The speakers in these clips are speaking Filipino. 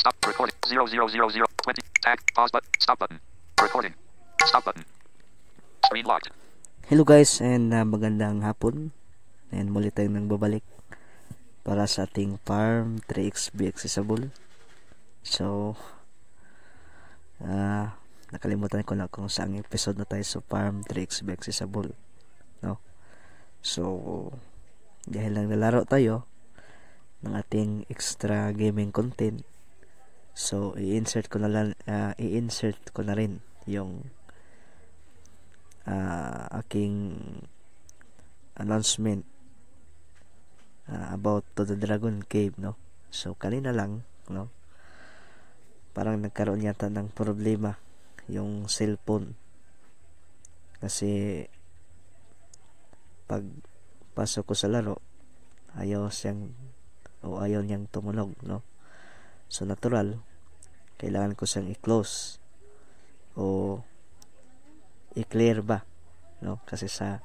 Stop recording. 0000 20. Tag. Pause button. Stop button. Recording. Stop button. Screen locked. Hello guys, and magandang hapon. And muli tayong nagbabalik para sa ating Farm 3XB Accessible. So, nakalimutan ko na kung saang episode na tayo sa Farm 3XB Accessible, no? So, dahil lang nalaro tayo ng ating extra gaming content, so i-insert ko na rin yung aking announcement about to the Dragon Cave, no? So kanina lang, no, parang nagkaroon yata ng problema yung cellphone, kasi pag pasok ko sa laro ayaw niyang tumunog, no? So natural, kailangan ko siyang i-close o i-clear ba, no? Kasi sa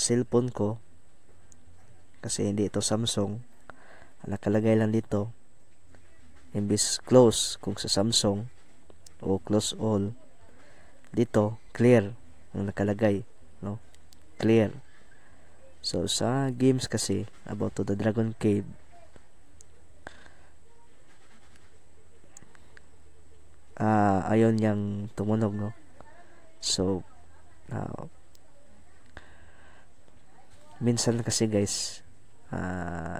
cellphone ko, kasi hindi ito Samsung, nakalagay lang dito, imbis close kung sa Samsung o close all, dito clear ang nakalagay, no? Clear. So sa games kasi about to the Dragon Cave, ayaw niyang tumunog, no? So minsan kasi guys,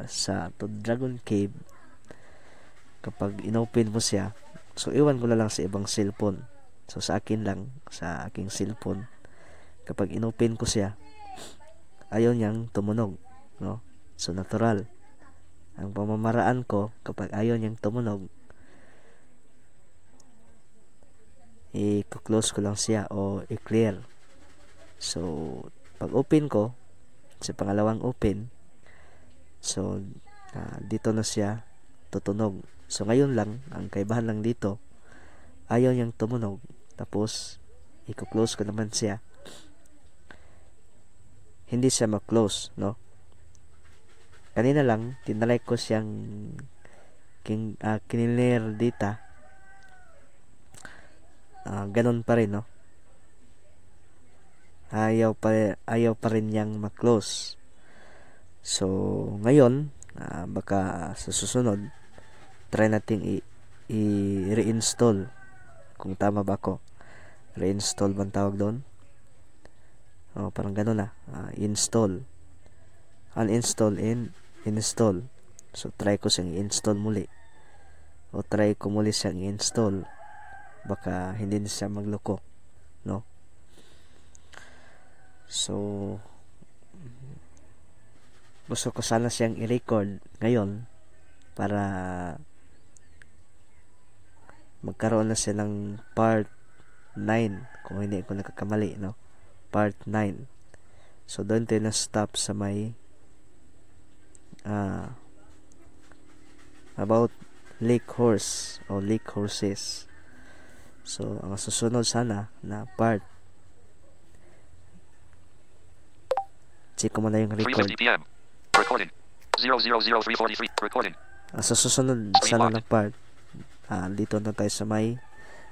sa to Dragon Cave, kapag inopen mo siya, so iwan ko na lang sa ibang cellphone, so sa akin lang, sa aking cellphone, kapag inopen ko siya ayaw niyang tumunog, no? So natural, ang pamamaraan ko kapag ayaw niyang tumunog, i-close ko lang siya o i-clear. So pag open ko sa pangalawang open, so dito na siya tutunog. So ngayon lang, ang kaibahan lang dito, ayaw niyang tumunog, tapos i-close ko naman siya, hindi siya ma-close, no? Kanina lang tinry ko siyang kinilir data, ganun pa rin, no? Ayaw pa rin niyang ma-close. So ngayon, baka sa susunod try nating i-reinstall, kung tama ba ako. Reinstall bang tawag doon? Parang gano'n na. Install, uninstall, and install. So try ko siyang i-install muli, o try ko muli siyang i-install, baka hindi na siya magloko, no? So gusto ko sana siyang i-record ngayon para magkaroon na siya ng part 9, kung hindi ko nakakamali, no? Part 9. So doon tayo na stop sa may about lake horse o lake horses. So ang susunod sana na part, check ko muna yung record. 3:50 p.m. Recording. 000343. Recording. Ang susunod sana na part, dito na tayo sa may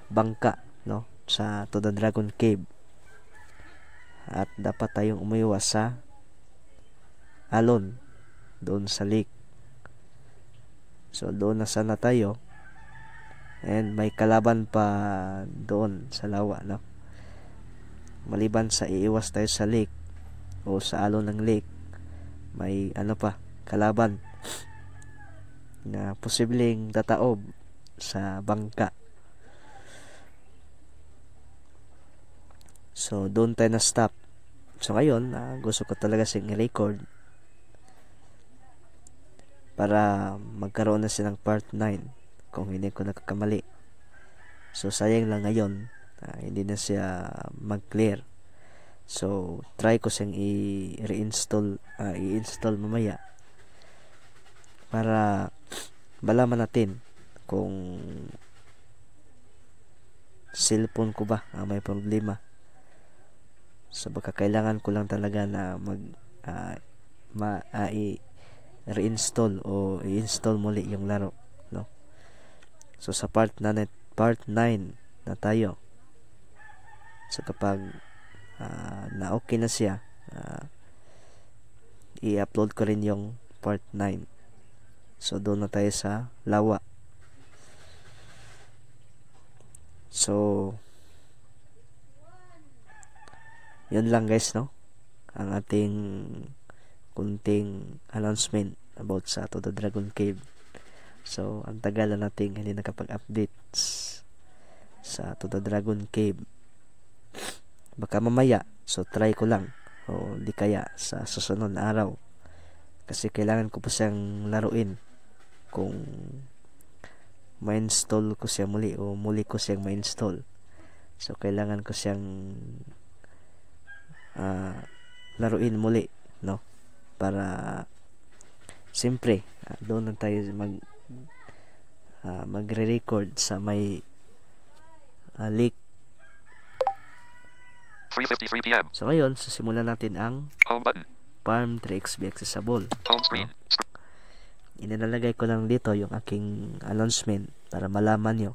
bangka, no? Sa to the Dragon Cave. At dapat tayong umiwas sa alon doon sa lake. So doon na sana tayo, and may kalaban pa doon sa lawa, no? Maliban sa iiwas tayo sa lake o sa alon ng lake, may kalaban na posibleng tataob sa bangka. So doon tayo na stop. So ngayon, gusto ko talaga siyang i-record para magkaroon na silang part 9, kung hindi ko nakakamali. So sayang lang ngayon, hindi na siya mag-clear. So try ko siyang i-reinstall, i-install mamaya, para malaman natin kung cellphone ko ba may problema. So baka kailangan ko lang talaga na reinstall o i-install muli yung laro, no? So sa part 9 na tayo. So kapag na okay na siya, i-upload ko rin yung part 9. So doon na tayo sa lawa. So yun lang guys, no, ang ating kunting announcement about sa To The Dragon Cave. So ang tagal na nating hindi nakapag-updates sa To The Dragon Cave. Baka mamaya, so try ko lang, o di kaya sa susunod na araw, kasi kailangan ko pa siyang laruin kung ma-install ko siya muli o muli ko siyang ma-install. So kailangan ko siyang laruin muli, no, para siyempre doon na tayo magre-record sa may leak. 3:53 p.m. So ngayon, simulan natin ang Home button. Farm 3XP accessible. Home screen. Inilalagay ko lang dito yung aking announcement para malaman nyo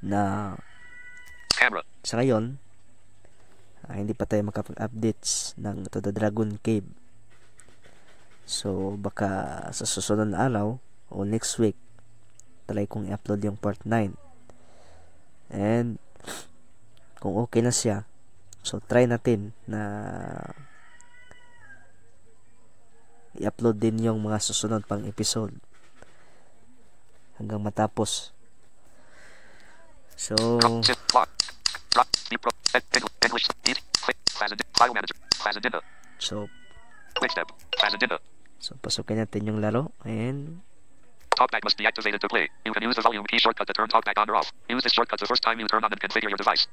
na Camera. sa ngayon hindi pa tayo makapag-updates ng To The Dragon Cave. So baka sa susunod na araw o next week try kong i-upload yung part 9, and kung okay na siya, so try natin na i-upload din yung mga susunod pang episode hanggang matapos. So So pasukin natin yung laro, and Talkback must be activated to play. You can use the volume key shortcut to turn talkback on or off. Use this shortcut the first time you turn on and configure your device.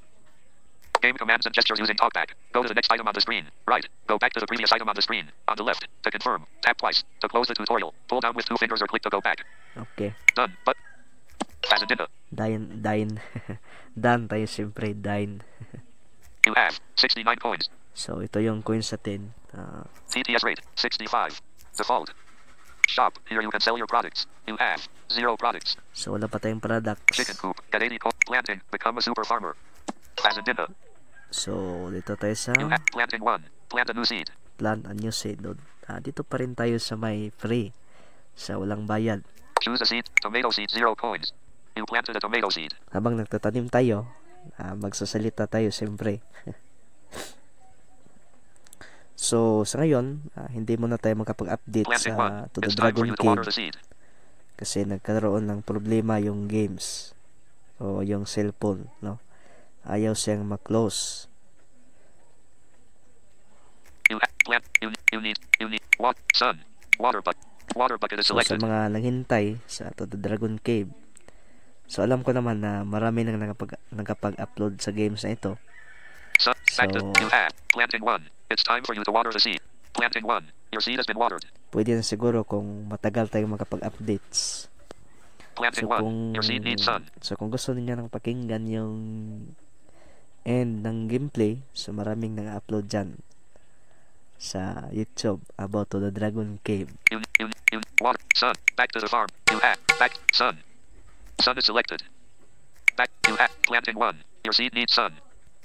Game commands and gestures using talkback. Go to the next item on the screen. Right. Go back to the previous item on the screen. On the left. To confirm, tap twice. To close the tutorial, pull down with 2 fingers or click to go back. okay. Done. But Fazendinda. Dine. Done tayo siyempre, dine. You have 69 coins. So ito yung coins natin. TTS rate 65. Default. Shop. Here you can sell your products. You have 0 products. So wala pa tayong products. Chicken coop. Get 80 coins. Planting. Become a super farmer. Fazendinda. So dito tayo sa You have planting 1. Plant a new seed. plant a new seed. Dito pa rin tayo sa may free, sa walang bayad. Choose a seed. Tomato seed 0 coins. You planted a tomato seed. Habang nagtatanim tayo, magsasalita tayo siyempre. So sa ngayon, hindi muna tayo makapag-update Planting sa 1. To The It's time for Dragon you to water Cave the seed. kasi nagkaroon ng problema yung games o yung cellphone, no? Ayaw siyang ma-close. You have plant. You need what? Sun. Water bucket is So sa selected. mga naghintay sa To The Dragon Cave, so alam ko naman na marami nang nakapag-upload sa games na ito. Sun. Back to So you have planting 1. It's time for you to water the seed. Planting 1. Your seed has been watered. pwede na siguro kung matagal tayong makapag-updates. Planting So 1. Your seed needs sun. kung gusto niyo nang pakinggan yung end ng gameplay, so maraming nang-upload dyan sa YouTube about To The Dragon Cave. You water sun. Back to the farm. You have back sun. Sun is selected. Back. You have planting 1. Your seed needs sun.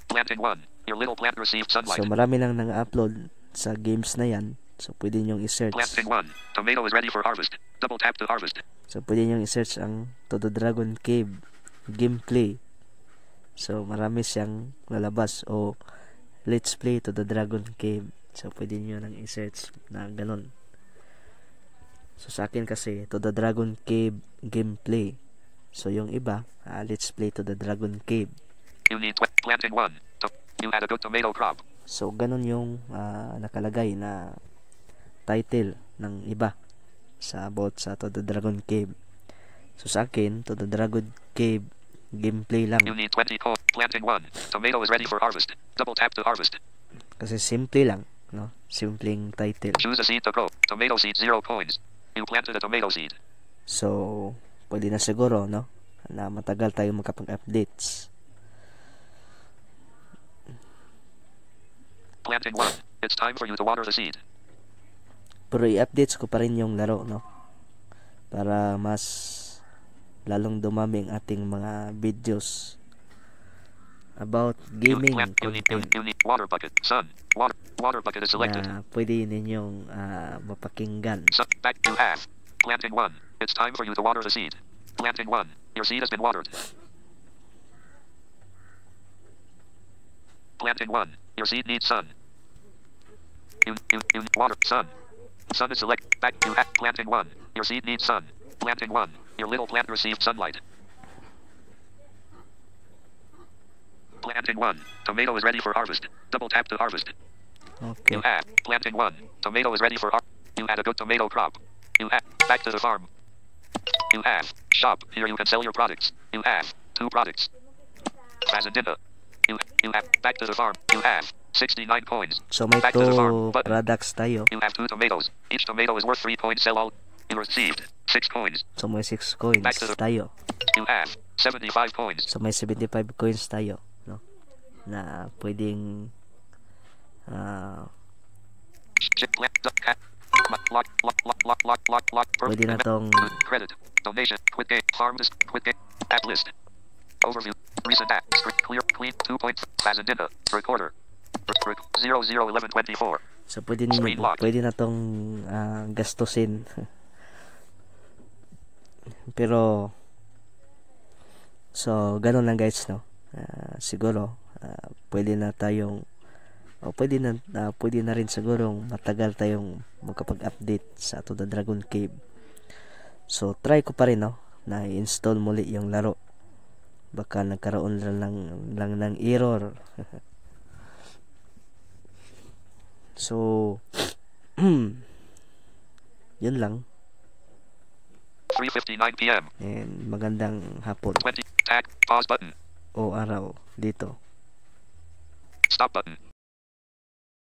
Planting 1. Your little plant received sunlight. So marami nang nang-upload sa games na yan. So pwede nyo i-search. Planting 1. Tomato is ready for harvest. Double tap to harvest. So pwede nyo i-search ang To The Dragon Cave gameplay. So marami siyang lalabas, o Let's Play To The Dragon Cave. So pwede nyo nang i-search na ganun. So sa akin kasi To The Dragon Cave gameplay. So yung iba, Let's Play To The Dragon Cave. You need planting 1. You had a good tomato crop. So ganun yung nakalagay na title ng iba sa about sa To The Dragon Cave. So sa akin, To The Dragon Cave gameplay lang. You need 20 coins. Planting 1. Tomato is ready for harvest. Double tap to harvest. Kasi simple lang, no? Simpleng title. Choose a seed to grow. Tomato seed 0 coins. You planted a tomato seed. So pwede na siguro, no, na matagal tayo makapag-updates. Planting 1. It's time for you to water the seed. Pero i-updates ko pa rin yung laro, no? Para mas lalong dumami ang ating mga videos about gaming content You need water bucket. Sun. Water bucket is selected. na pwede ninyong mapakinggan. Sun. Back you have. Planting 1. It's time for you to water the seed. Planting 1. Your seed has been watered. Planting 1. Your seed needs sun. You water sun. Sun is select. Back you have. Planting 1. Your seed needs sun. Planting 1. Your little plant received sunlight. Planting 1. Tomato is ready for harvest. Double tap to harvest. Okay. You have. Planting 1. Tomato is ready for harvest. You had a good tomato crop. You have. Back to the farm. You have. Shop. Here you can sell your products. You have 2 products. Fazendinda. You have. Back to the farm. You have 69 coins. So may Back to the farm. 2 products tayo. You have 2 tomatoes. Each tomato is worth 3 coins. Sell all. You received 6 coins. So may 6 coins Back to the- tayo. You have 75 coins. So may 75 coins tayo, no? Na pwedeng pwede na tong Credit. Donation. Quit game. Farms. Quit game. App list. Overview. Recent app. Clear. Clean. 2 points. Fazendinda. Recorder. 001124. so pwede Screen ninyo, lock. pwede na tong gastusin. Pero so ganun lang guys, no? Siguro pwede na tayong pwede na rin sigurong matagal tayong magkapag-update sa To The Dragon Cave. So try ko pa rin, no, na i-install muli yung laro. Baka nagkaroon lang ng error. So yun lang, 3:59 p.m. and magandang hapon 20. Tag. Pause button. o araw dito. Stop button.